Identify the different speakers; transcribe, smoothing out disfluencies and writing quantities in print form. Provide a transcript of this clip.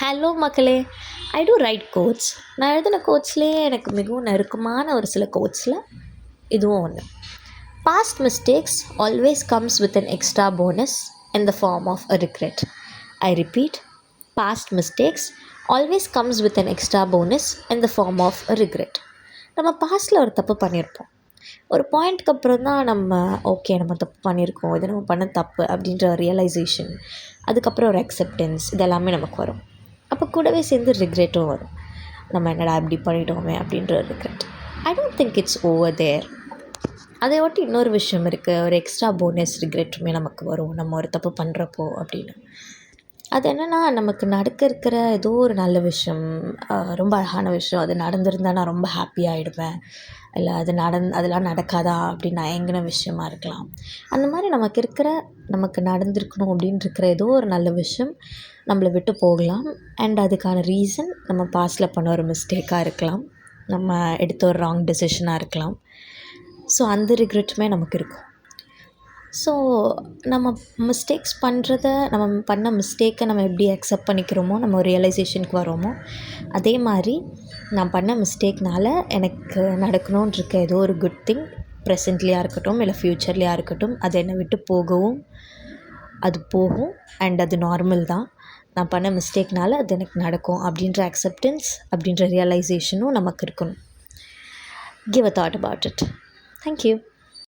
Speaker 1: Hello மக்களே! ஐ two right quotes. நான் எழுதின கோட்ஸ்லேயே எனக்கு மிகவும் நெருக்கமான ஒரு சில கோட்ஸில் இதுவும் ஒன்று. Past mistakes always comes with an extra bonus in the form of a regret. I repeat, past mistakes always comes with an extra bonus in the form of a regret. நம்ம பாஸ்ட்டில் ஒரு தப்பு பண்ணியிருப்போம். ஒரு பாயிண்ட்க்கு அப்புறம் தான் நம்ம தப்பு பண்ணியிருக்கோம், இது நம்ம பண்ண தப்பு அப்படின்ற ரியலைசேஷன், அதுக்கப்புறம் ஒரு அக்செப்டன்ஸ், இதெல்லாமே நமக்கு வரும். அப்போ கூடவே சேர்ந்து ரிக்ரெட்டும் வரும். நம்ம என்னடா இப்படி பண்ணிட்டோமே அப்படின்ற ஒரு regret. I don't think it's over there. அதை ஒட்டி இன்னொரு விஷயம் இருக்குது, ஒரு எக்ஸ்ட்ரா போனஸ் ரிக்ரெட்டுமே நமக்கு வரும் நம்ம ஒரு தப்பு பண்ணுறப்போ அப்படின்னு. அது என்னென்னா, நமக்கு இருக்கிற ஏதோ ஒரு நல்ல விஷயம், ரொம்ப அழகான விஷயம், அது நடந்திருந்தால் நான் ரொம்ப ஹாப்பியாகிடுவேன், இல்லை அதெல்லாம் நடக்காதா அப்படின்னு நான் ஏங்கின விஷயமா இருக்கலாம். அந்த மாதிரி நமக்கு நடந்திருக்கணும் அப்படின்னு இருக்கிற ஏதோ ஒரு நல்ல விஷயம் நம்மளை விட்டு போகலாம். அண்ட் அதுக்கான ரீசன் நம்ம பாஸ்ட்டில் பண்ண ஒரு மிஸ்டேக்காக இருக்கலாம், நம்ம எடுத்த ஒரு ராங் டெசிஷனாக இருக்கலாம். ஸோ அந்த ரிக்ரெட்டுமே நமக்கு இருக்கும். ஸோ நம்ம நம்ம பண்ண மிஸ்டேக்கை நம்ம எப்படி அக்செப்ட் பண்ணிக்கிறோமோ, நம்ம ஒரு ரியலைசேஷனுக்கு வரோமோ, அதே மாதிரி நான் பண்ண மிஸ்டேக்னால் எனக்கு நடக்கணும்னு இருக்க ஏதோ ஒரு குட் திங் ப்ரெசென்ட்லேயா இருக்கட்டும் இல்லை ஃப்யூச்சர்லேயா இருக்கட்டும், அது என்னை விட்டு அது போகும். அண்ட் அது நார்மல் தான். நான் பண்ண மிஸ்டேக்னால் அது எனக்கு நடக்கும் அப்படின்ற அக்செப்டன்ஸ், அப்படின்ற ரியலைசேஷனும் நமக்கு இருக்கணும். Give a thought about it. Thank you.